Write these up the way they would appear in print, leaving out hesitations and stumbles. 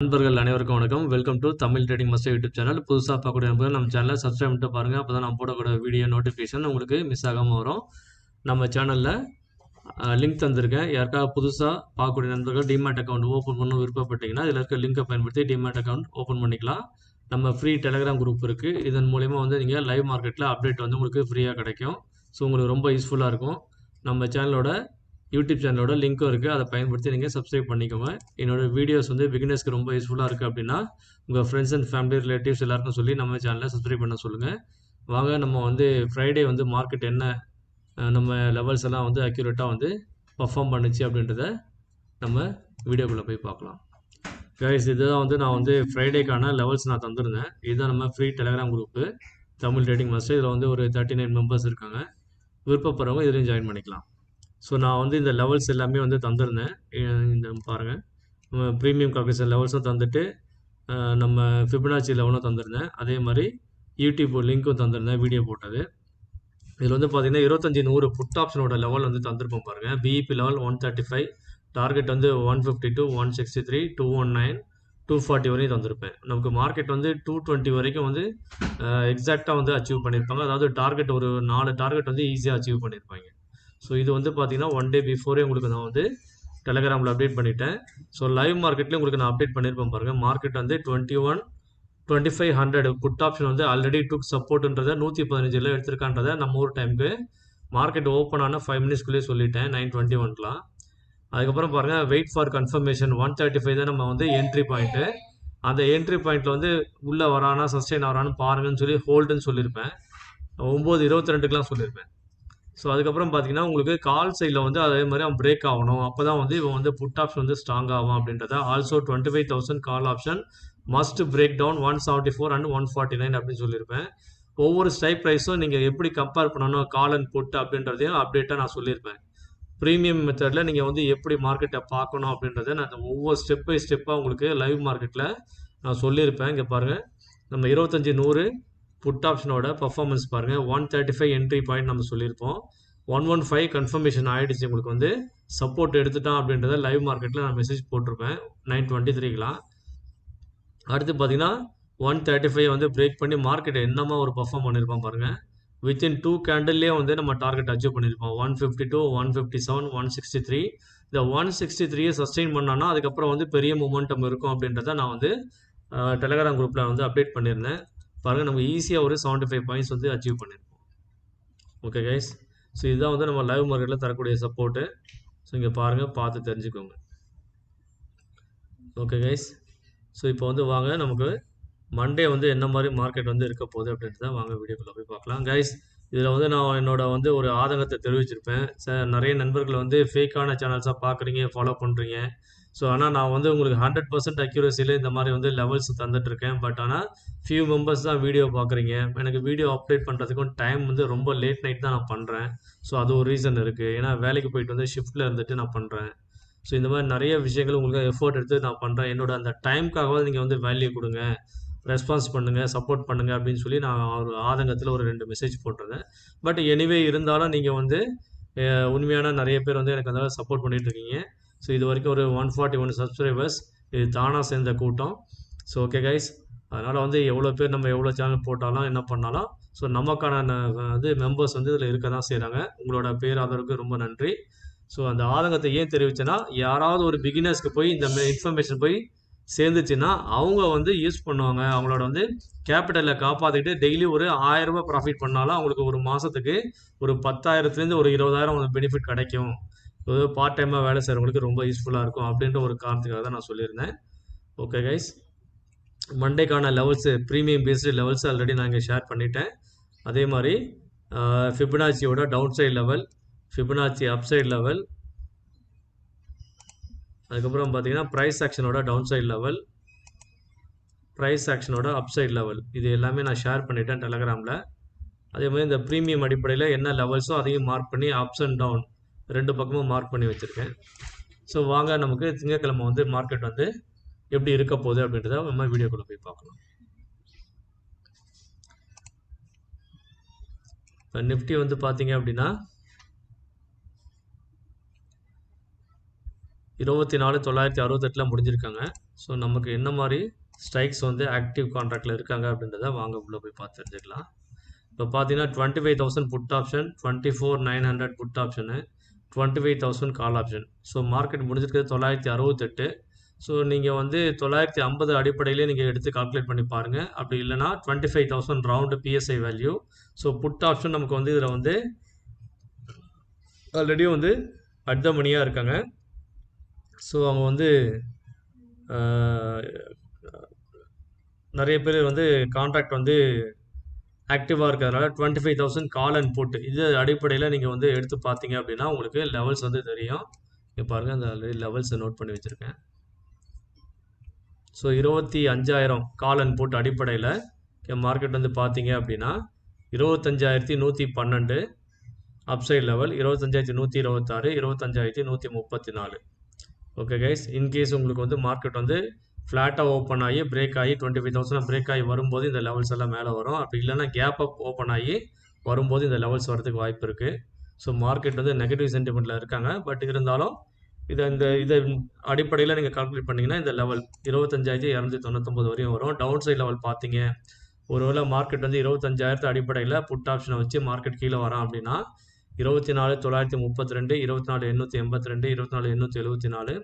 நண்பர்கள் அனைவருக்கும் வணக்கம். Welcome to Tamil trading master YouTube channel. புதுசாக பார்க்கக்கூடிய நண்பர்கள் நம்ம சேனலை சப்ஸ்கிரைப் பண்ணிட்டு பாருங்கள். அப்போ தான் நம்ம போடக்கூடிய வீடியோ நோட்டிஃபிகேஷன் உங்களுக்கு மிஸ் ஆகாமல் வரும். நம்ம சேனலில் லிங்க் தந்திருக்கேன். யாருக்காவது புதுசாக பார்க்கக்கூடிய நண்பர்கள் டிமேட் அக்கௌண்ட் ஓப்பன் பண்ண விருப்பப்பட்டீங்கன்னா இதில் இருக்க லிங்கை பயன்படுத்தி டிமேட் அக்கௌண்ட் ஓப்பன் பண்ணிக்கலாம். நம்ம ஃப்ரீ டெலிகிராம் குரூப் இருக்குது. இதன் மூலிமா வந்து நீங்கள் லைவ் மார்க்கெட்டில் அப்டேட் வந்து உங்களுக்கு ஃப்ரீயாக கிடைக்கும். ஸோ உங்களுக்கு ரொம்ப யூஸ்ஃபுல்லாக இருக்கும். நம்ம சேனலோட யூடியூப் சேனலோட லிங்க்கும் இருக்குது. அதை பயன்படுத்தி நீங்கள் சப்ஸ்கிரைப் பண்ணிக்கோங்க. என்னோடய வீடியோஸ் வந்து பிகினர்ஸ்க்கு ரொம்ப யூஸ்ஃபுல்லாக இருக்குது அப்படின்னா உங்கள் ஃப்ரெண்ட்ஸ் அண்ட் ஃபேமிலி ரிலேட்டிவ்ஸ் எல்லாருக்கும் சொல்லி நம்ம சேனலை சப்ஸ்கிரைப் பண்ண சொல்லுங்கள். வாங்க நம்ம வந்து ஃப்ரைடே வந்து மார்க்கெட் என்ன நம்ம லெவல்ஸ் எல்லாம் வந்து அக்யூரேட்டாக வந்து பர்ஃபார்ம் பண்ணுச்சு அப்படின்றத நம்ம வீடியோக்குள்ளே போய் பார்க்கலாம். கைஸ், இதுதான் வந்து நான் வந்து ஃப்ரைடேக்கான லெவல்ஸ் நான் தந்திருந்தேன். இதுதான் நம்ம free Telegram group Tamil trading master. இதில் வந்து ஒரு 39 மெம்பர்ஸ் இருக்காங்க. விருப்பப்படுறவங்க இதுலையும் ஜாயின் பண்ணிக்கலாம். ஸோ நான் வந்து இந்த லெவல்ஸ் எல்லாமே வந்து தந்திருந்தேன். இந்த பாருங்கள், நம்ம ப்ரீமியம் கால்குலேஷன் லெவல்ஸும் தந்துட்டு நம்ம ஃபிபனாச்சி லெவலும் தந்திருந்தேன். அதே மாதிரி யூடியூப் லிங்க்கும் தந்திருந்தேன் வீடியோ போட்டது. இதில் வந்து பார்த்தீங்கன்னா 25-100 புட் ஆப்ஷனோட லெவல் வந்து தந்திருப்போம் பாருங்கள். பிஇபி லெவல் 135, டார்கெட் வந்து 152, 163, 219, 240 வரையும் தந்திருப்பேன். நமக்கு மார்க்கெட் வந்து 220 வரைக்கும் வந்து எக்ஸாக்டாக வந்து அச்சீவ் பண்ணியிருப்பாங்க. அதாவது டார்கெட் ஒரு 4 டார்கெட் வந்து ஈஸியாக அச்சீவ் பண்ணியிருப்பாங்க. ஸோ இது வந்து பார்த்தீங்கன்னா 1 டே பிஃபோரே உங்களுக்கு நான் வந்து டெலிகிராமில் அப்டேட் பண்ணிட்டேன். ஸோ லைவ் மார்க்கெட்லேயும் உங்களுக்கு நான் அப்டேட் பண்ணியிருப்பேன் பாருங்கள். மார்க்கெட் வந்து 2500 புட் ஆப்ஷன் வந்து ஆல்ரெடி டுக் சப்போர்ட்ன்றதை 115 எடுத்திருக்கான்றதை நம்ம ஒரு டைமுக்கு மார்க்கெட் ஓப்பன் ஆன 5 மினிட்ஸ்க்குள்ளேயே சொல்லிட்டேன் 9:21. அதுக்கப்புறம் பாருங்கள், வெயிட் ஃபார் கன்ஃபர்மேஷன் 135 தான் நம்ம வந்து என்ட்ரி பாயிண்ட்டு. அந்த என்ட்ரி பாயிண்ட்டில் வந்து உள்ளே வரானா சஸ்டெயின் ஆகிறான்னு பாருங்கன்னு சொல்லி ஹோல்டுன்னு சொல்லியிருப்பேன். 9:22 சொல்லியிருப்பேன். ஸோ அதுக்கப்புறம் பார்த்தீங்கன்னா உங்களுக்கு கால் சைடில் வந்து அதே மாதிரி அவன் பிரேக் ஆகணும். அப்போ தான் வந்து இவன் வந்து புட் ஆப்ஷன் வந்து ஸ்ட்ராங் ஆகும் அப்படின்றத. Also 25,000 call option must break down 174 and 149 அப்படின்னு சொல்லியிருப்பேன். ஒவ்வொரு ஸ்ட்ரைக் ப்ரைஸும் நீங்கள் எப்படி கம்பேர் பண்ணணும் கால் அண்ட் புட் அப்படின்றதையும் அப்டேட்டாக நான் சொல்லியிருப்பேன். ப்ரீமியம் மெத்தடில் நீங்கள் வந்து எப்படி மார்க்கெட்டை பார்க்கணும் அப்படின்றத நான் ஒவ்வொரு ஸ்டெப் பை ஸ்டெப்பாக உங்களுக்கு லைவ் மார்க்கெட்டில் நான் சொல்லியிருப்பேன். இங்கே பாருங்கள், நம்ம 25-100 புட் ஆப்ஷனோட பர்ஃபார்மன்ஸ் பாருங்கள். 135 என்ட்ரி பாயிண்ட் நம்ம சொல்லியிருப்போம். 115 கன்ஃபர்மேஷன் ஆகிடுச்சு. உங்களுக்கு வந்து சப்போர்ட் எடுத்துட்டான் அப்படின்றத லைவ் மார்க்கெட்டில் நான் மெசேஜ் போட்டிருப்பேன் 9:23. அடுத்து பார்த்தீங்கன்னா 135 வந்து பிரேக் பண்ணி மார்க்கெட் என்னமா ஒரு பர்ஃபார்ம் பண்ணியிருப்பான் பாருங்கள். வித்தின் 2 கேண்டில்லே வந்து நம்ம டார்கெட் அச்சீவ் பண்ணியிருப்போம். 152, 157, 163. இந்த 163 சஸ்டெயின் பண்ணான்னா அதுக்கப்புறம் வந்து பெரிய மொமெண்டம் இருக்கும் அப்படின்றத நான் வந்து டெலிகிராம் குரூப்பில் வந்து அப்டேட் பண்ணியிருந்தேன். பாருங்கள், நம்ம ஈஸியாக ஒரு 75 பாயிண்ட்ஸ் வந்து அச்சீவ் பண்ணியிருப்போம். ஓகே கைஸ், ஸோ இதுதான் வந்து நம்ம லைவ் மார்க்கெட்டில் தரக்கூடிய சப்போர்ட்டு. ஸோ இங்கே பாருங்கள், பார்த்து தெரிஞ்சுக்கோங்க. ஓகே கைஸ், ஸோ இப்போ வந்து வாங்க நமக்கு மண்டே வந்து என்ன மாதிரி மார்க்கெட் வந்து இருக்க போகுது அப்படின்ட்டு தான் வாங்க வீடியோக்குள்ளே போய் பார்க்கலாம். கைஸ், இதில் வந்து நான் என்னோட வந்து ஒரு ஆதங்கத்தை தெரிவிச்சிருப்பேன். நிறைய நண்பர்கள் வந்து ஃபேக்கான சேனல்ஸாக பார்க்குறீங்க, ஃபாலோ பண்ணுறீங்க. ஸோ ஆனால் நான் வந்து உங்களுக்கு 100% அக்யூரஸியில் இந்த மாதிரி வந்து லெவல்ஸ் தந்துட்டுருக்கேன். பட் ஆனால் ஃபியூ மெம்பர்ஸ் தான் வீடியோ பார்க்குறீங்க. எனக்கு வீடியோ அப்டேட் பண்ணுறதுக்கும் டைம் வந்து ரொம்ப லேட் நைட் தான் நான் பண்ணுறேன். ஸோ அது ஒரு ரீசன் இருக்குது. ஏன்னா வேலைக்கு போயிட்டு வந்து ஷிஃப்ட்டில் இருந்துட்டு நான் பண்ணுறேன். ஸோ இந்த மாதிரி நிறைய விஷயங்கள் உங்களுக்கு எஃபோர்ட் எடுத்து நான் பண்ணுறேன். என்னோட அந்த டைமுக்காகவாது நீங்கள் வந்து வேல்யூ கொடுங்க, ரெஸ்பான்ஸ் பண்ணுங்கள், சப்போர்ட் பண்ணுங்கள் அப்படின்னு சொல்லி நான் ஒரு ஆதங்கத்தில் ஒரு 2 மெசேஜ் போட்டிருந்தேன். பட் எனிவே இருந்தாலும் நீங்கள் வந்து உண்மையான நிறைய பேர் வந்து எனக்கு அந்த சப்போர்ட் பண்ணிகிட்ருக்கீங்க. ஸோ இது வரைக்கும் ஒரு 141 சப்ஸ்கிரைபர்ஸ். இது தானாக சேர்ந்த கூட்டம். ஸோ ஓகே கைஸ், அதனால் வந்து எவ்வளோ பேர் நம்ம எவ்வளோ சேனல் போட்டாலும் என்ன பண்ணாலும் ஸோ நமக்கான இது மெம்பர்ஸ் வந்து இதில் இருக்க தான் செய்கிறாங்க. உங்களோட பேராதரவுக்கு ரொம்ப நன்றி. ஸோ அந்த ஆதங்கத்தை ஏன் தெரிவிச்சேன்னா, யாராவது ஒரு பிகினர்ஸ்க்கு போய் இந்த இன்ஃபர்மேஷன் போய் சேர்ந்துச்சுன்னா அவங்க வந்து யூஸ் பண்ணுவாங்க. அவங்களோட வந்து கேபிட்டலில் காப்பாற்றிட்டு டெய்லி ஒரு 1000 ரூபாய் ப்ராஃபிட் பண்ணாலும் அவங்களுக்கு ஒரு மாதத்துக்கு ஒரு 10,000லேருந்து ஒரு 20,000 பெனிஃபிட் கிடைக்கும். பார்ட் டைமாக வேலை செய்கிறவங்களுக்கு ரொம்ப யூஸ்ஃபுல்லாக இருக்கும் அப்படின்ற ஒரு காரணத்துக்காக தான் நான் சொல்லியிருந்தேன். ஓகே கைஸ், மண்டேக்கான levels premium based levels already நான் இங்கே ஷேர் பண்ணிட்டேன். அதே மாதிரி ஃபிபனாச்சியோட downside level, Fibonacci upside level, அதுக்கப்புறம் பார்த்தீங்கன்னா ப்ரைஸ் ஆக்ஷனோட டவுன் சைட் லெவல், ப்ரைஸ் ஆக்ஷனோட அப்சைட் லெவல், இது எல்லாமே நான் ஷேர் பண்ணிட்டேன் டெலிகிராமில். அதே மாதிரி இந்த ப்ரீமியம் அடிப்படையில் என்ன லெவல்ஸோ அதையும் மார்க் பண்ணி அப்ஸ் அண்ட் டவுன் 2 பக்கமும் மார்க் பண்ணி வச்சுருக்கேன். ஸோ வாங்க நமக்கு திங்கட்கிழமை வந்து மார்க்கெட் வந்து எப்படி இருக்க போகுது அப்படின்றத நம்ம வீடியோக்குள்ளே போய் பார்க்கலாம். இப்போ நிஃப்டி வந்து பார்த்தீங்க அப்படின்னா 24,968 முடிஞ்சிருக்காங்க. ஸோ நமக்கு என்ன மாதிரி ஸ்ட்ரைக்ஸ் வந்து ஆக்டிவ் கான்ட்ராக்டில் இருக்காங்க அப்படின்றத வாங்க உள்ளே போய் பார்த்து தெரிஞ்சுக்கலாம். இப்போ பார்த்தீங்கன்னா 25,000 put option, 24,900 put option, 25,000 call option. So market முடிஞ்சிருக்கிறது 968. ஸோ நீங்கள் வந்து 950 அடிப்படையிலே நீங்கள் எடுத்து கால்குலேட் பண்ணி பாருங்கள். அப்படி இல்லைனா 25,000 round PSI value. So put option நமக்கு வந்து இதில் வந்து ஆல்ரெடி வந்து அட் த மணியாக இருக்காங்க. ஸோ அவங்க வந்து நிறைய பேர் வந்து கான்ட்ராக்ட் வந்து ஆக்டிவாக இருக்கிறதுனால 25,000 கால் அண்ட் புட் இது அடிப்படையில் நீங்கள் வந்து எடுத்து பார்த்தீங்க அப்படின்னா உங்களுக்கு லெவல்ஸ் வந்து தெரியும். இங்கே பாருங்கள், அந்த ஆல்ரெடி லெவல்ஸை நோட் பண்ணி வச்சுருக்கேன். ஸோ 25,000 கால் அண்ட் புட் அடிப்படையில் மார்க்கெட் வந்து பார்த்தீங்க அப்படின்னா 25,112 upside level, 25,126, 25,134. Okay guys, in case உங்களுக்கு வந்து மார்க்கெட் வந்து ஃப்ளாட்டாக ஓப்பன் ஆகி பிரேக் ஆகி 25,000 பிரேக் ஆகி வரும்போது இந்த லெவல்ஸ் எல்லாம் மேலே வரும். அப்படி இல்லைனா கேப் அப் ஓப்பன் ஆகி வரும்போது இந்த லெவல்ஸ் வரதுக்கு வாய்ப்பு இருக்குது. ஸோ மார்க்கெட் வந்து நெகட்டிவ் சென்டிமெண்ட்டில் இருக்காங்க. பட் இருந்தாலும் இதை அடிப்படையில் நீங்கள் கால்குலேட் பண்ணிங்கன்னா இந்த லெவல் 25,299 வரையும் வரும். டவுன் சைட் லெவல் பார்த்தீங்க, ஒருவேளை மார்க்கெட் வந்து 25,000 அடிப்படையில் புட் ஆப்ஷனை வச்சு மார்க்கெட் கீழே வரான் அப்படின்னா 24,932, 24,882, 24,874,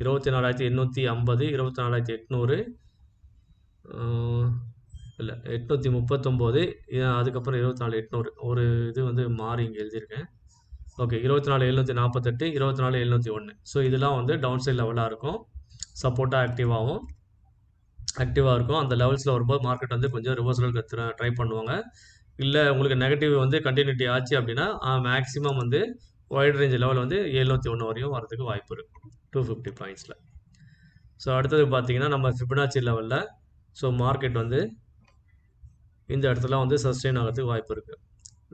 24,850, 24,800, இல்லை 839, அதுக்கப்புறம் 24,800 ஒரு இது வந்து மாறி இங்கே எழுதியிருக்கேன். ஓகே, 24,748, 24,701. ஸோ இதெல்லாம் வந்து டவுன் சைட் லெவலாக இருக்கும், சப்போர்ட்டாக ஆக்டிவாக இருக்கும். அந்த லெவல்ஸில் வரும்போது மார்க்கெட் வந்து கொஞ்சம் ரிவர்சலுக்கு ட்ரை பண்ணுவாங்க. இல்லை உங்களுக்கு நெகட்டிவ் வந்து கண்டினியூட்டி ஆச்சு அப்படின்னா மேக்ஸிமம் வந்து வைட் ரேஞ்ச் லெவல் வந்து 701 வரையும் வரதுக்கு வாய்ப்பு இருக்குது 250 பாயிண்ட்ஸில். ஸோ அடுத்தது பார்த்தீங்கன்னா நம்ம ஃபிபனாச்சி லெவலில் ஸோ மார்க்கெட் வந்து இந்த இடத்துல வந்து சஸ்டெயின் ஆகிறதுக்கு வாய்ப்பு இருக்குது,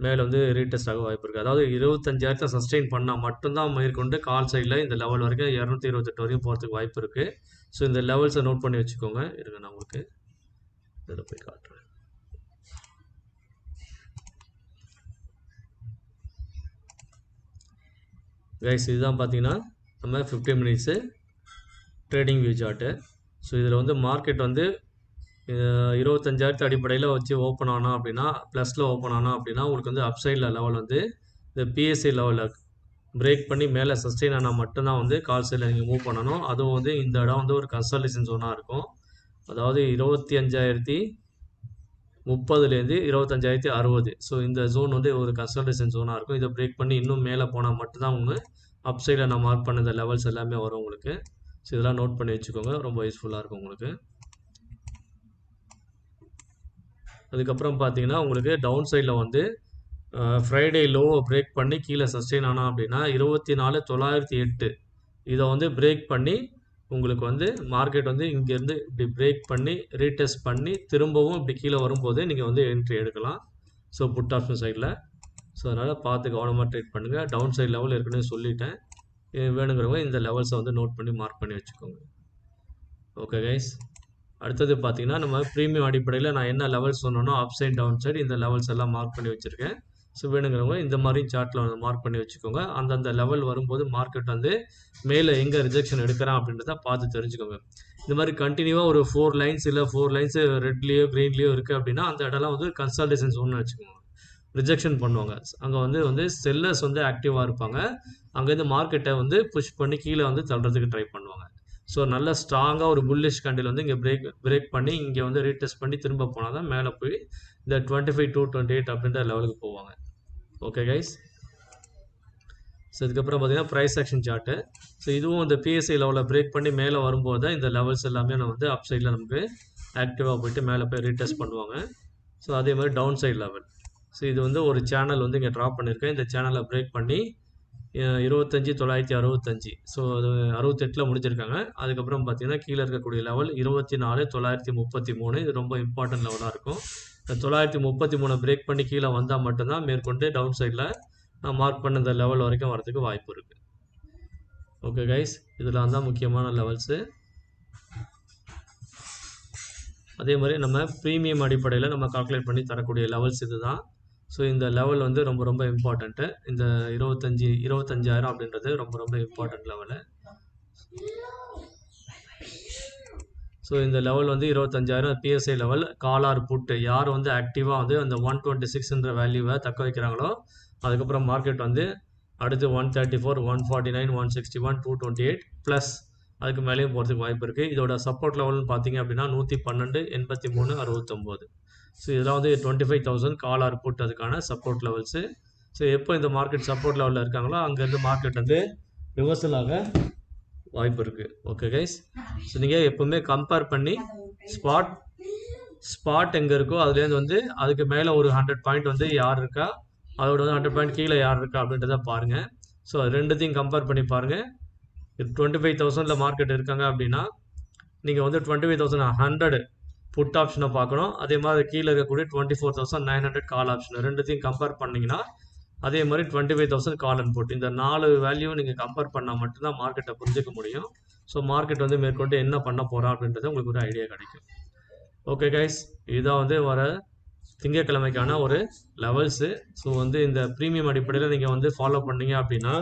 மேலே வந்து ரீடெஸ்ட் ஆக வாய்ப்பு இருக்குது. அதாவது 25,000 சஸ்டெயின் பண்ணால் மட்டும்தான் மேற்கொண்டு கால் சைடில் இந்த லெவல் வரைக்கும் 228 வரையும் போகிறதுக்கு வாய்ப்பு இருக்குது. ஸோ இந்த லெவல்ஸை நோட் பண்ணி வச்சுக்கோங்க. இருங்க, நான் உங்களுக்கு இதில் போய் காட்டுறேன். கைஸ், இதுதான் பார்த்தீங்கன்னா நம்ம 15 minutes trading view chart. So இதில் வந்து மார்க்கெட் வந்து 25,000 அடிப்படையில் வச்சு ஓப்பன் ஆனால் அப்படின்னா ப்ளஸில் ஓப்பன் ஆனால் அப்படின்னா உங்களுக்கு வந்து அப்சைடில் லெவல் வந்து இந்த பிஎஸ்சி லெவலில் பிரேக் பண்ணி மேலே சஸ்டெயின் ஆனால் மட்டும்தான் வந்து கால் சைடில் நீங்கள் மூவ் பண்ணணும். அதுவும் வந்து இந்த இடம் வந்து ஒரு கன்சல்டேஷன் ஜோனாக இருக்கும். அதாவது 25,030லேருந்து 25,060. ஸோ இந்த ஜோன் வந்து ஒரு கன்சல்டேஷன் ஜோனாக இருக்கும். இதை பிரேக் பண்ணி இன்னும் மேலே போனால் மட்டும்தான் உங்களுக்கு அப்சைடில் நான் மார்க் பண்ண இந்த லெவல்ஸ் எல்லாமே வரும் உங்களுக்கு. ஸோ இதெல்லாம் நோட் பண்ணி வச்சுக்கோங்க, ரொம்ப யூஸ்ஃபுல்லாக இருக்கும் உங்களுக்கு. அதுக்கப்புறம் பார்த்தீங்கன்னா உங்களுக்கு டவுன் சைடில் வந்து ஃப்ரைடே லோவை பிரேக் பண்ணி கீழே சஸ்டெயின் ஆனால் அப்படின்னா 24,908 இதை வந்து பிரேக் பண்ணி உங்களுக்கு வந்து மார்க்கெட் வந்து இங்கேருந்து இப்படி பிரேக் பண்ணி ரீடெஸ்ட் பண்ணி திரும்பவும் இப்படி கீழே வரும்போது நீங்கள் வந்து என்ட்ரி எடுக்கலாம். ஸோ புட் ஆப்ஷன் சைடில். ஸோ அதனால் பார்த்து கவனமாக ட்ரேட் பண்ணுங்கள். டவுன் சைட் லெவல் ஏற்கனவே சொல்லிட்டேன், வேணுங்கிறவங்க இந்த லெவல்ஸை வந்து நோட் பண்ணி மார்க் பண்ணி வச்சுக்கோங்க. ஓகே கைஸ், அடுத்தது பார்த்தீங்கன்னா நம்ம ப்ரீமியம் அடிப்படையில் நான் என்ன லெவல்ஸ் சொன்னோன்னா அப் சைட் டவுன் சைடு இந்த லெவல்ஸ் எல்லாம் மார்க் பண்ணி வச்சுருக்கேன். ஸோ வேணுங்கிறவங்க இந்த மாதிரி சார்ட்டில் வந்து மார்க் பண்ணி வச்சுக்கோங்க. அந்தந்த லெவல் வரும்போது மார்க்கெட் வந்து மேலே எங்கே ரிஜெக்ஷன் எடுக்கிறான் அப்படின்றத பார்த்து தெரிஞ்சுக்கோங்க. இந்த மாதிரி கண்டினியூவாக ஒரு 4 லைன்ஸ் இல்லை 4 லைன்ஸு ரெட்லேயோ க்ரீன்லேயோ இருக்குது அப்படின்னா அந்த இடம்லாம் வந்து கன்சல்டேஷன் ஜோன்னு வச்சுக்கோங்க. ரிஜெக்ஷன் பண்ணுவாங்க, அங்கே வந்து செல்லர்ஸ் வந்து ஆக்டிவாக இருப்பாங்க. அங்கேருந்து மார்க்கெட்டை வந்து புஷ் பண்ணி கீழே வந்து தள்ளுறதுக்கு ட்ரை பண்ணுவாங்க. ஸோ நல்ல ஸ்ட்ராங்காக ஒரு புல்லிஷ் கண்டில் வந்து இங்கே பிரேக் பண்ணி இங்கே வந்து ரீடெஸ்ட் பண்ணி திரும்ப போனால் தான் மேலே போய் இந்த 25,228 அப்படின்ற லெவலுக்கு போவாங்க. ஓகே கைஸ், ஸோ இதுக்கப்புறம் பார்த்தீங்கன்னா ப்ரைஸ் ஆக்ஷன் சார்ட்டு. ஸோ இதுவும் இந்த பிஎஸ்ஐ லெவலில் பிரேக் பண்ணி மேலே வரும்போது தான் இந்த லெவல்ஸ் எல்லாமே நம்ம வந்து அப் சைடில் நமக்கு ஆக்டிவாக போயிட்டு மேலே போய் ரீடெஸ்ட் பண்ணுவாங்க. ஸோ அதே மாதிரி டவுன் சைட் லெவல். ஸோ இது வந்து ஒரு சேனல் வந்து இங்கே ட்ராப் பண்ணியிருக்கேன். இந்த சேனலை பிரேக் பண்ணி 25,965 ஸோ அது 68 முடிச்சிருக்காங்க. அதுக்கப்புறம் பார்த்தீங்கன்னா கீழே இருக்கக்கூடிய லெவல் 24,933. இது ரொம்ப இம்பார்ட்டன்ட் லெவலாக இருக்கும். இந்த 933 பிரேக் பண்ணி கீழே வந்தால் மட்டும்தான் மேற்கொண்டு டவுன் சைடில் நான் மார்க் பண்ண இந்த லெவல் வரைக்கும் வரதுக்கு வாய்ப்பு இருக்குது. ஓகே கைஸ், இதெல்லாம் தான் முக்கியமான லெவல்ஸு. அதே மாதிரி நம்ம ப்ரீமியம் அடிப்படையில் நம்ம கால்குலேட் பண்ணி தரக்கூடிய லெவல்ஸ் இது தான். ஸோ இந்த லெவல் வந்து ரொம்ப ரொம்ப இம்பார்ட்டண்ட்டு. இந்த 25,000 அப்படின்றது ரொம்ப ரொம்ப இம்பார்ட்டன்ட் லெவலு. ஸோ இந்த லெவல் வந்து 25,000 PSI level. Call or put யார் வந்து ஆக்டிவாக வந்து அந்த 126ன்ற வேல்யூவை தக்க வைக்கிறாங்களோ அதுக்கப்புறம் மார்க்கெட் வந்து அடுத்து 134, 149, 161, 228 ப்ளஸ் அதுக்கு மேலேயும் போகிறதுக்கு வாய்ப்பு இருக்குது. இதோட சப்போர்ட் லெவல்னு பார்த்தீங்க அப்படின்னா 112, 83, 69. ஸோ இதெல்லாம் வந்து 25,000 கால் ஆர் புட் அதுக்கான சப்போர்ட் லெவல்ஸு. ஸோ எப்போ இந்த மார்க்கெட் சப்போர்ட் லெவலில் இருக்காங்களோ அங்கேருந்து மார்க்கெட் வந்து ரிவர்சல் ஆக வாய்ப்பு இருக்குது. ஓகே கைஸ், ஸோ நீங்கள் எப்போவுமே கம்பேர் பண்ணி ஸ்பாட் எங்கே இருக்கோ அதுலேருந்து வந்து அதுக்கு மேலே ஒரு 100 பாயிண்ட் வந்து யார் இருக்கா, அதோட வந்து 100 பாயிண்ட் கீழே யார் இருக்கா அப்படின்றத பாருங்கள். ஸோ அது ரெண்டுத்தையும் கம்பேர் பண்ணி பாருங்கள். இது 25,000ல் மார்க்கெட் இருக்காங்க அப்படின்னா நீங்கள் வந்து 25,100 புட் ஆப்ஷனை பார்க்கணும். அதே மாதிரி கீழே இருக்கக்கூடிய 24,900 கால் ஆப்ஷன் ரெண்டுத்தையும் கம்பேர் பண்ணிங்கன்னா அதே மாதிரி 25,000 கால் அண்ட் புட் இந்த 4 வேல்யூ நீங்கள் கம்பேர் பண்ணால் மட்டும்தான் மார்க்கெட்டை புரிஞ்சுக்க முடியும். ஸோ மார்க்கெட் வந்து மேற்கொண்டு என்ன பண்ண போகிறா அப்படின்றது உங்களுக்கு ஒரு ஐடியா கிடைக்கும். ஓகே கைஸ், இதுதான் வந்து வர திங்கட்கிழமைக்கான ஒரு லெவல்ஸு. ஸோ வந்து இந்த ப்ரீமியம் அடிப்படையில் நீங்கள் வந்து ஃபாலோ பண்ணீங்க அப்படின்னா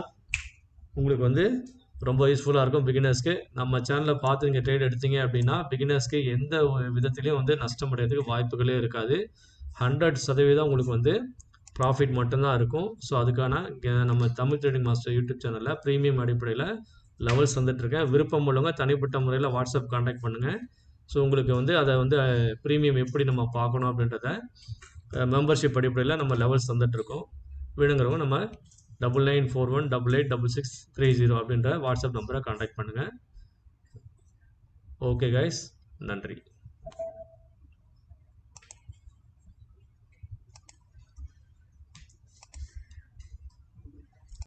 உங்களுக்கு வந்து ரொம்ப யூஸ்ஃபுல்லாக இருக்கும் பிகினர்ஸ்க்கு. நம்ம சேனலை பார்த்து நீங்கள் ட்ரேட் எடுத்தீங்க அப்படின்னா பிகினர்ஸ்க்கு எந்த விதத்துலையும் வந்து நஷ்டம் அடைகிறதுக்கு வாய்ப்புகளே இருக்காது. 100% உங்களுக்கு வந்து ப்ராஃபிட் மட்டும்தான் இருக்கும். ஸோ அதுக்கான நம்ம தமிழ் ட்ரேடிங் மாஸ்டர் யூடியூப் சேனலில் ப்ரீமியம் அடிப்படையில் லெவல்ஸ் வந்துட்டுருக்கேன். விருப்பம் உள்ளவங்க தனிப்பட்ட முறையில் வாட்ஸ்அப் கான்டாக்ட் பண்ணுங்கள். ஸோ உங்களுக்கு வந்து அதை வந்து ப்ரீமியம் எப்படி நம்ம பார்க்கணும் அப்படின்றத மெம்பர்ஷிப் அடிப்படையில் நம்ம லெவல்ஸ் வந்துட்டுருக்கோம். வேணுங்கிறவங்க நம்ம 9941886630 அப்படின்ற வாட்ஸ்அப் நம்பரை கான்டாக்ட் பண்ணுங்கள். ஓகே கைஸ், நன்றி.